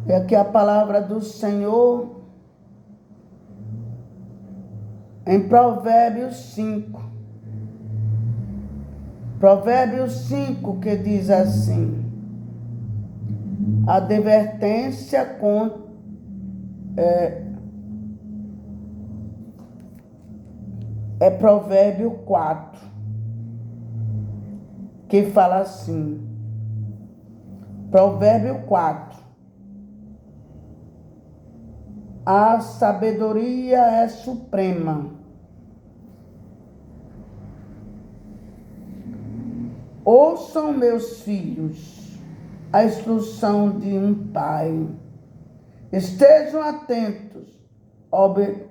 E aqui a palavra do Senhor em Provérbios 5. Provérbios 5, que diz assim: a advertência é Provérbio 4, que fala assim. Provérbio 4. A sabedoria é suprema. Ouçam, meus filhos, a instrução de um pai. Estejam atentos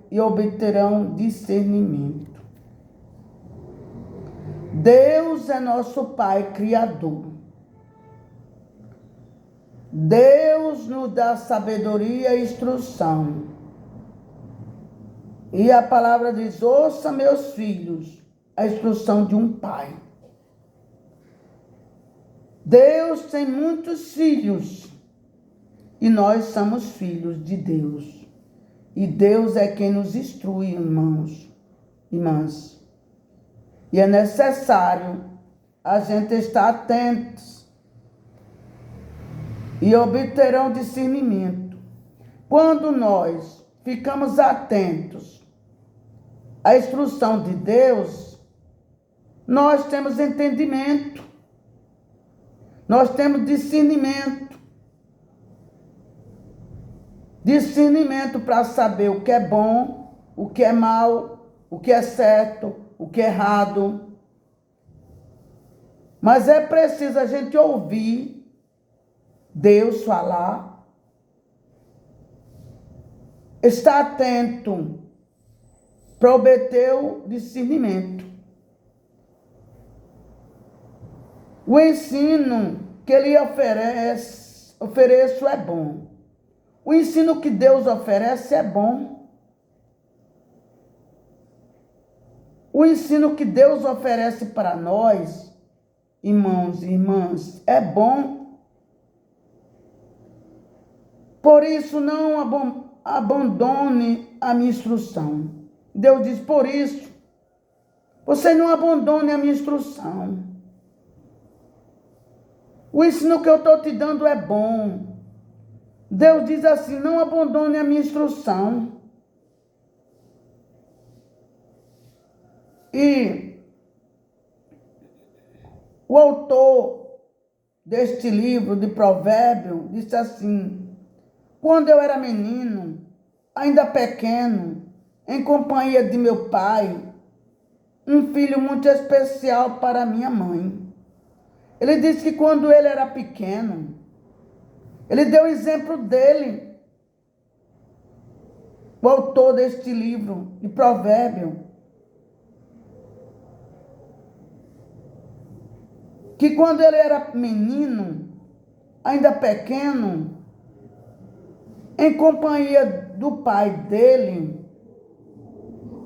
e obterão discernimento. Deus é nosso Pai Criador. Deus nos dá sabedoria e instrução. E a palavra diz: ouça, meus filhos, a instrução de um pai. Deus tem muitos filhos e nós somos filhos de Deus. E Deus é quem nos instrui, irmãos, irmãs. E é necessário a gente estar atentos e obterão discernimento. Quando nós ficamos atentos à instrução de Deus, nós temos entendimento, nós temos discernimento. Discernimento para saber o que é bom, o que é mal, o que é certo, o que é errado. Mas é preciso a gente ouvir Deus falar, estar atento para obter o discernimento. O ensino que ele ofereço é bom. O ensino que Deus oferece é bom. O ensino que Deus oferece para nós, irmãos e irmãs, é bom. Por isso, não abandone a minha instrução. Deus diz: por isso, você não abandone a minha instrução. O ensino que eu estou te dando é bom. Deus diz assim: não abandone a minha instrução. E o autor deste livro de Provérbio disse assim: quando eu era menino, ainda pequeno, em companhia de meu pai, um filho muito especial para minha mãe. Ele disse que quando ele era pequeno, ele deu o exemplo dele, o autor deste livro de Provérbio, que quando ele era menino, ainda pequeno, em companhia do pai dele,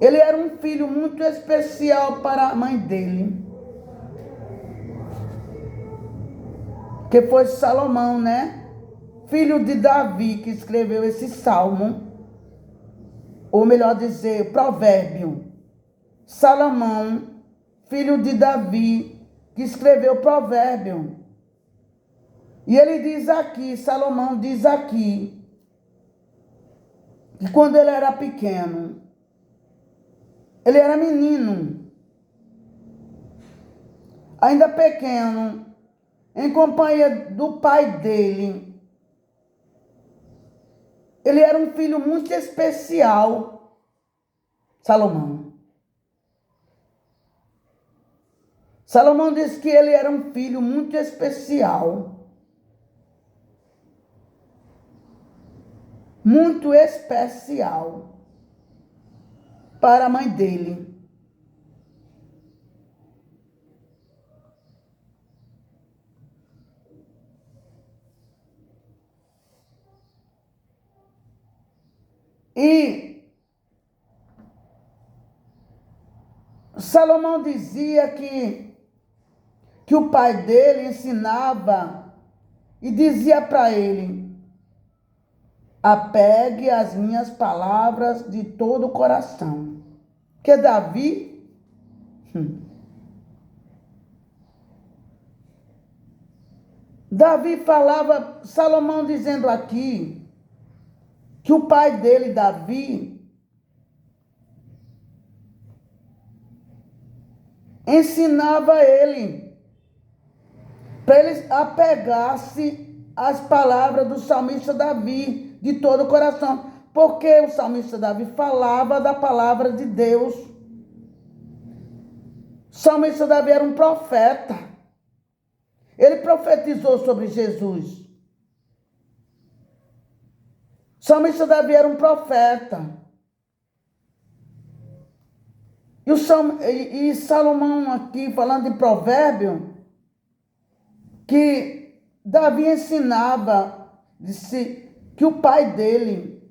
ele era um filho muito especial para a mãe dele, que foi Salomão, né? Filho de Davi, que escreveu esse salmo, ou melhor dizer, Provérbio. Salomão, filho de Davi, que escreveu Provérbio. E ele diz aqui, Salomão diz aqui, que quando ele era pequeno, ele era menino, ainda pequeno, em companhia do pai dele. Ele era um filho muito especial, Salomão. Salomão disse que ele era um filho muito especial. Muito especial para a mãe dele. E Salomão dizia que o pai dele ensinava e dizia para ele apegue as minhas palavras de todo o coração. Que Davi, Davi falava, Salomão dizendo aqui, que o pai dele, Davi, ensinava ele, para ele apegar-se às palavras do salmista Davi, de todo o coração. Porque o salmista Davi falava da palavra de Deus. O salmista Davi era um profeta. Ele profetizou sobre Jesus. O salmista Davi era um profeta. E Salomão aqui, falando de provérbio, que Davi ensinava, disse que o pai dele,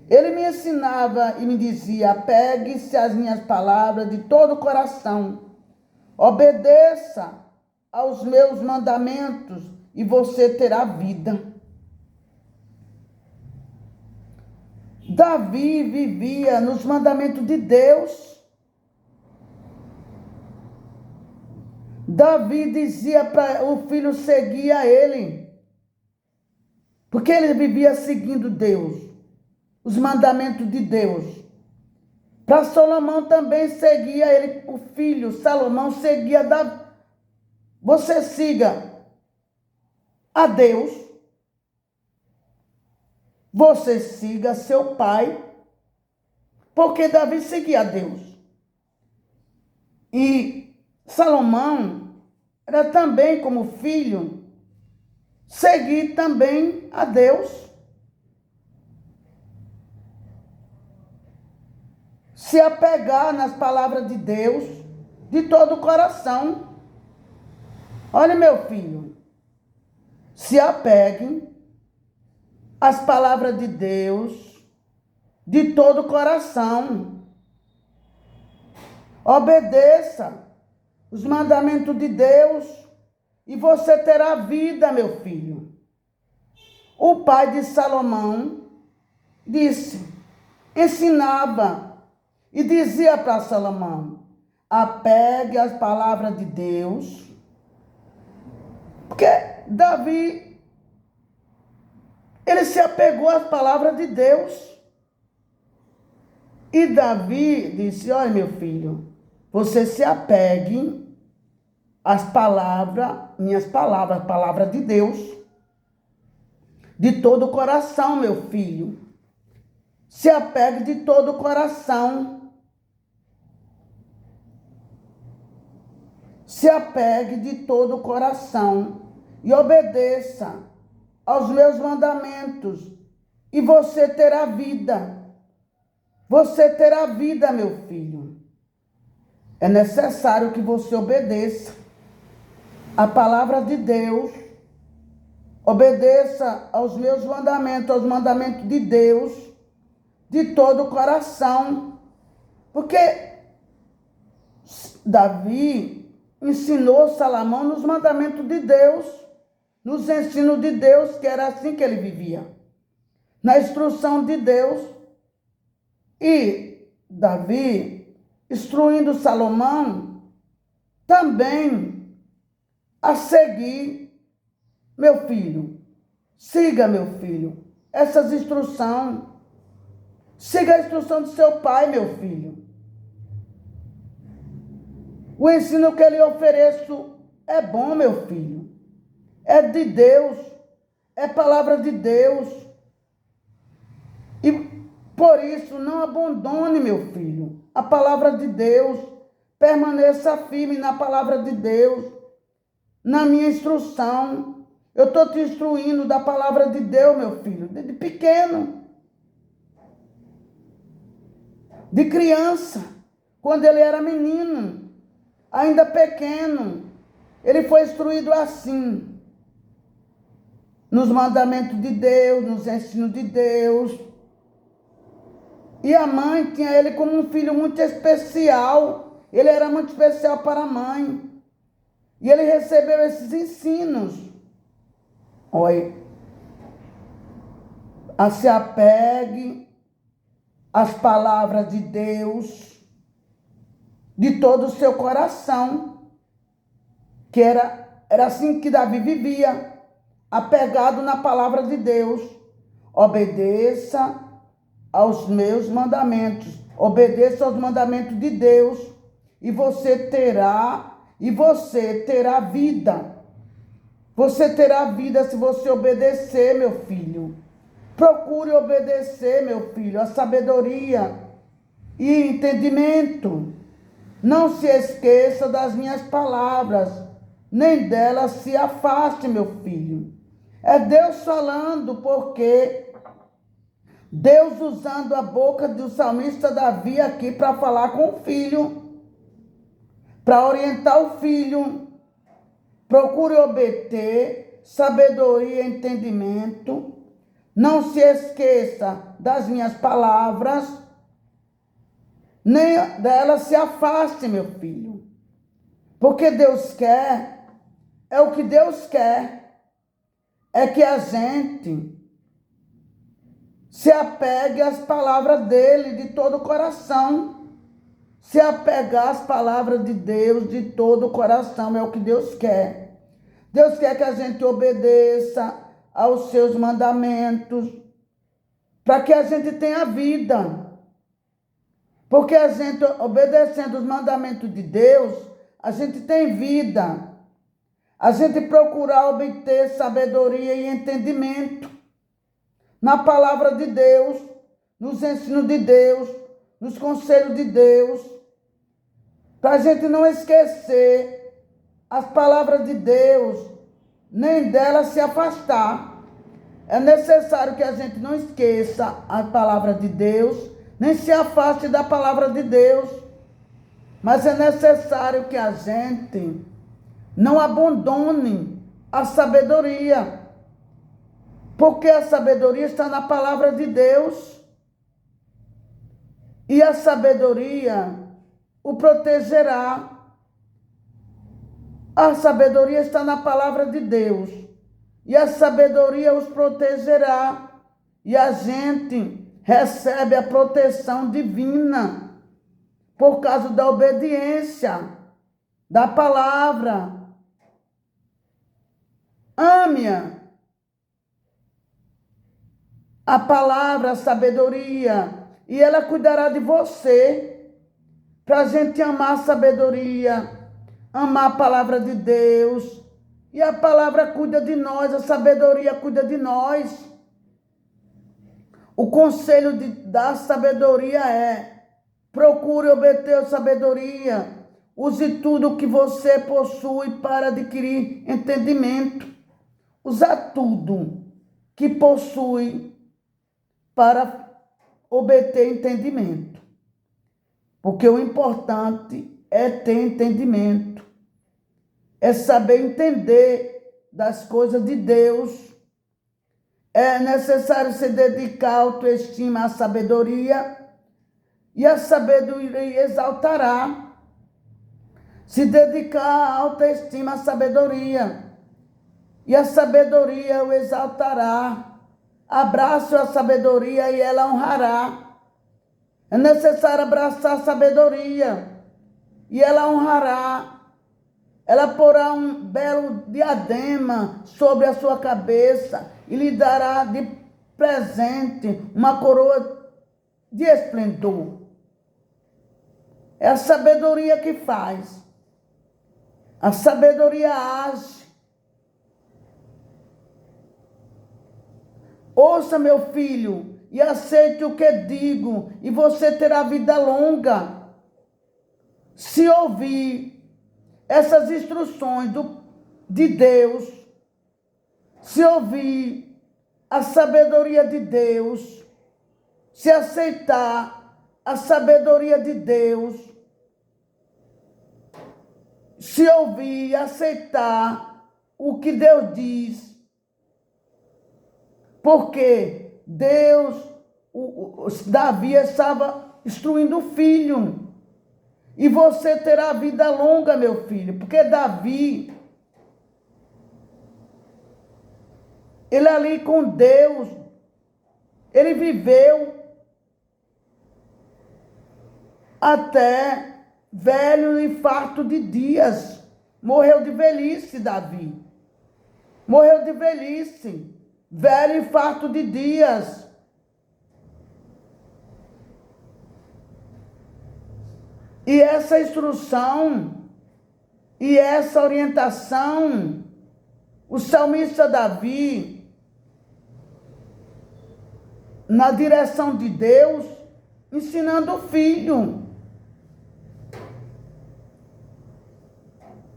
ele me ensinava e me dizia, apegue-se às minhas palavras de todo o coração, obedeça aos meus mandamentos e você terá vida. Davi vivia nos mandamentos de Deus. Davi dizia para o filho seguir a ele, porque ele vivia seguindo Deus, os mandamentos de Deus. Para Salomão também seguia ele, o filho Salomão seguia Davi. Você siga a Deus, você siga seu pai, porque Davi seguia a Deus. E Salomão era também, como filho, seguir também a Deus. Se apegar nas palavras de Deus de todo o coração. Olha, meu filho, se apegue às palavras de Deus de todo o coração. Obedeça os mandamentos de Deus e você terá vida, meu filho. O pai de Salomão disse, ensinava e dizia para Salomão, apegue as palavras de Deus, porque Davi, ele se apegou às palavras de Deus. E Davi disse, olha, meu filho, você se apegue às palavras, minhas palavras, palavras de Deus, de todo o coração, meu filho. Se apegue de todo o coração. Se apegue de todo o coração e obedeça aos meus mandamentos e você terá vida. Você terá vida, meu filho. É necessário que você obedeça a palavra de Deus, obedeça aos meus mandamentos, aos mandamentos de Deus, de todo o coração. Porque Davi ensinou Salomão nos mandamentos de Deus, nos ensinos de Deus, que era assim que ele vivia, na instrução de Deus. E Davi, instruindo Salomão, também a seguir, meu filho, siga, meu filho, essas instruções, siga a instrução do seu pai, meu filho. O ensino que ele ofereço é bom, meu filho, é de Deus, é palavra de Deus. E por isso, não abandone, meu filho, a palavra de Deus. Permaneça firme na palavra de Deus, na minha instrução. Eu estou te instruindo da palavra de Deus, meu filho, de pequeno, de criança, quando ele era menino, ainda pequeno. Ele foi instruído assim, nos mandamentos de Deus, nos ensinos de Deus. E a mãe tinha ele como um filho muito especial. Ele era muito especial para a mãe. E ele recebeu esses ensinos. Olha, se apegue às palavras de Deus de todo o seu coração, que era assim que Davi vivia, apegado na palavra de Deus. Obedeça aos meus mandamentos, obedeça aos mandamentos de Deus, e você terá vida. Você terá vida se você obedecer, meu filho. Procure obedecer, meu filho, a sabedoria e entendimento. Não se esqueça das minhas palavras, nem delas se afaste, meu filho. É Deus falando, porque Deus usando a boca do salmista Davi aqui para falar com o filho, para orientar o filho. Procure obter sabedoria e entendimento. Não se esqueça das minhas palavras, nem delas se afaste, meu filho. Porque Deus quer, o que Deus quer é que a gente se apegue às palavras dele de todo o coração. Se apegar às palavras de Deus de todo o coração é o que Deus quer. Deus quer que a gente obedeça aos seus mandamentos, para que a gente tenha vida. Porque a gente, obedecendo os mandamentos de Deus, a gente tem vida. A gente procurar obter sabedoria e entendimento na palavra de Deus, nos ensinos de Deus, nos conselhos de Deus, para a gente não esquecer as palavras de Deus, nem delas se afastar. É necessário que a gente não esqueça a palavra de Deus, nem se afaste da palavra de Deus, mas é necessário que a gente não abandone a sabedoria, porque a sabedoria está na palavra de Deus, e a sabedoria o protegerá. A sabedoria está na palavra de Deus, e a sabedoria os protegerá, e a gente recebe a proteção divina por causa da obediência da palavra. Ame-a. A palavra, a sabedoria, e ela cuidará de você, para a gente amar a sabedoria, amar a palavra de Deus, e a palavra cuida de nós, a sabedoria cuida de nós. O conselho da sabedoria é: procure obter a sabedoria, use tudo o que você possui para adquirir entendimento. Usa tudo que possui para obter entendimento. Porque o importante é ter entendimento, é saber entender das coisas de Deus. É necessário se dedicar à autoestima, à sabedoria, e a sabedoria exaltará. Se dedicar à autoestima, à sabedoria, e a sabedoria o exaltará. Abraço a sabedoria e ela honrará. É necessário abraçar a sabedoria e ela honrará. Ela porá um belo diadema sobre a sua cabeça e lhe dará de presente uma coroa de esplendor. É a sabedoria que faz. A sabedoria age. Ouça, meu filho, e aceite o que digo, e você terá vida longa. Se ouvir essas instruções de Deus, se ouvir a sabedoria de Deus, se aceitar a sabedoria de Deus, se ouvir e aceitar o que Deus diz, porque Deus, Davi estava instruindo o filho. E você terá vida longa, meu filho, porque Davi, ele ali com Deus, Ele viveu até velho e farto de dias. Morreu de velhice, Davi. Morreu de velhice, velho e farto de dias. E essa instrução e essa orientação, o salmista Davi, na direção de Deus, ensinando o filho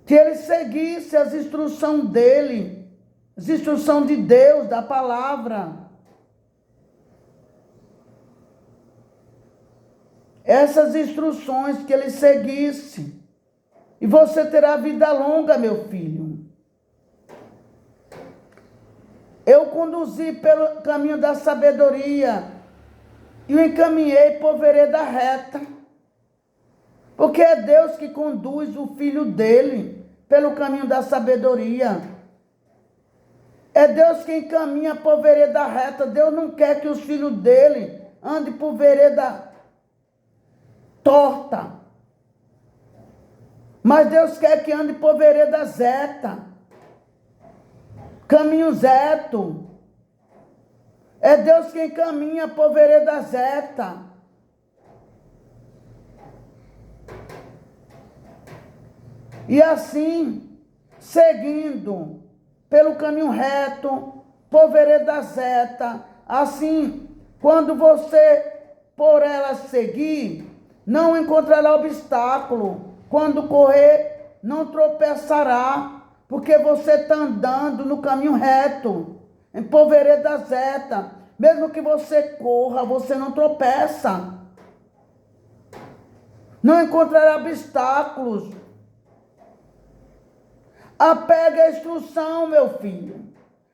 que ele seguisse as instruções dele, as instruções de Deus, da palavra. Essas instruções que ele seguisse. E você terá vida longa, meu filho. Eu conduzi pelo caminho da sabedoria e o encaminhei por vereda reta. Porque é Deus que conduz o filho dele pelo caminho da sabedoria. É Deus que encaminha por vereda reta. Deus não quer que os filhos dele andem por vereda torta. Mas Deus quer que ande por vereda reta. Caminho reto. É Deus quem caminha por vereda reta. E assim, seguindo pelo caminho reto, por vereda reta, assim, quando você por ela seguir, não encontrará obstáculo. Quando correr, não tropeçará, porque você está andando no caminho reto, por vereda reta. Mesmo que você corra, você não tropeça. Não encontrará obstáculos. Apegue a instrução, meu filho.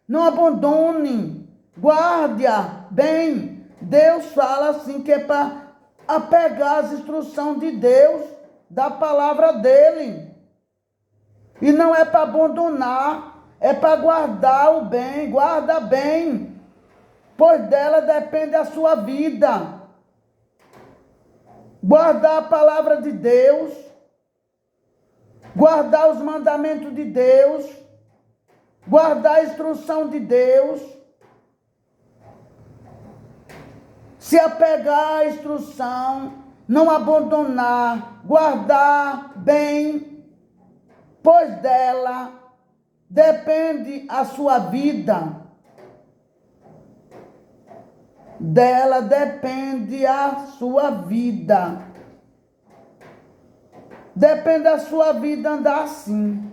Não abandone. Guarde-a bem. Deus fala assim que é para apegar as instruções de Deus, da palavra dele. E não é para abandonar, é para guardar o bem. Guarda bem, pois dela depende a sua vida. Guardar a palavra de Deus, guardar os mandamentos de Deus, guardar a instrução de Deus, se apegar à instrução, não abandonar, guardar bem, pois dela depende a sua vida. Dela depende a sua vida. Depende da sua vida andar assim,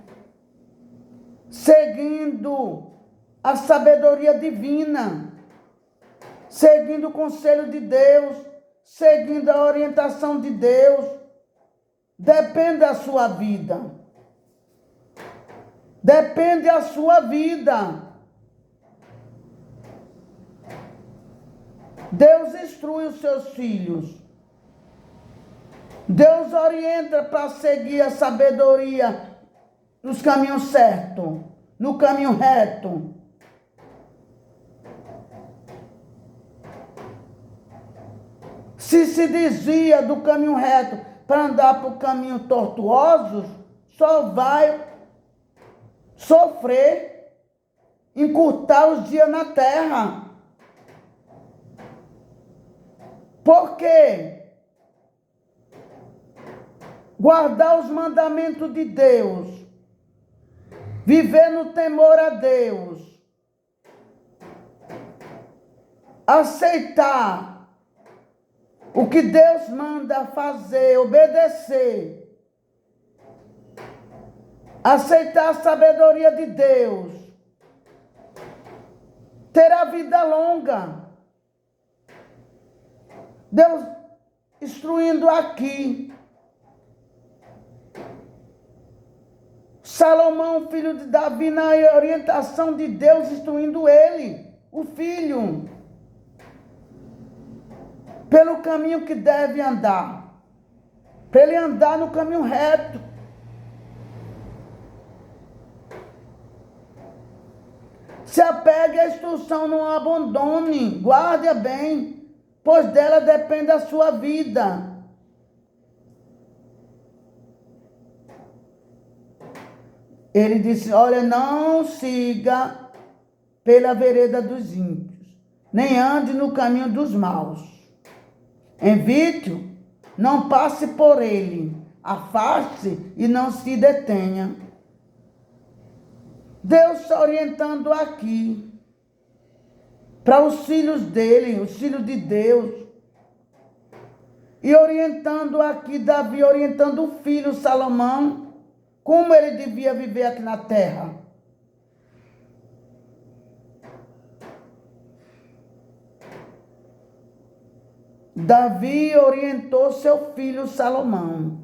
seguindo a sabedoria divina, seguindo o conselho de Deus, seguindo a orientação de Deus. Depende da sua vida. Depende da sua vida. Deus instrui os seus filhos. Deus orienta para seguir a sabedoria nos caminhos certos, no caminho reto. Se desvia do caminho reto para andar por caminhos tortuosos, só vai sofrer, encurtar os dias na terra. Por quê? Guardar os mandamentos de Deus, viver no temor a Deus, aceitar o que Deus manda fazer, obedecer, aceitar a sabedoria de Deus, ter a vida longa. Deus instruindo aqui. Salomão, filho de Davi, na orientação de Deus, instruindo ele, o filho, pelo caminho que deve andar, para ele andar no caminho reto. Se apegue à instrução, não a abandone, guarde-a bem, pois dela depende a sua vida. Ele disse, olha, não siga pela vereda dos ímpios, nem ande no caminho dos maus. Evite-o, não passe por ele, afaste e não se detenha. Deus está orientando aqui para os filhos dele, os filhos de Deus. E orientando aqui Davi, orientando o filho Salomão, como ele devia viver aqui na terra. Davi orientou seu filho Salomão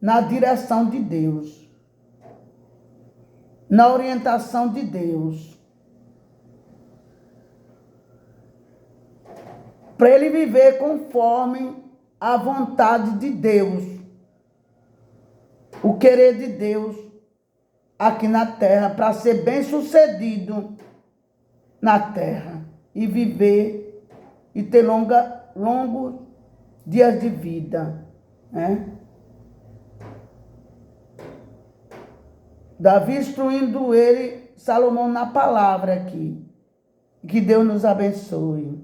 na direção de Deus, na orientação de Deus, para ele viver conforme a vontade de Deus, o querer de Deus aqui na terra, para ser bem-sucedido na terra e viver e ter longos dias de vida, né? Davi instruindo ele, Salomão na palavra aqui. Que Deus nos abençoe.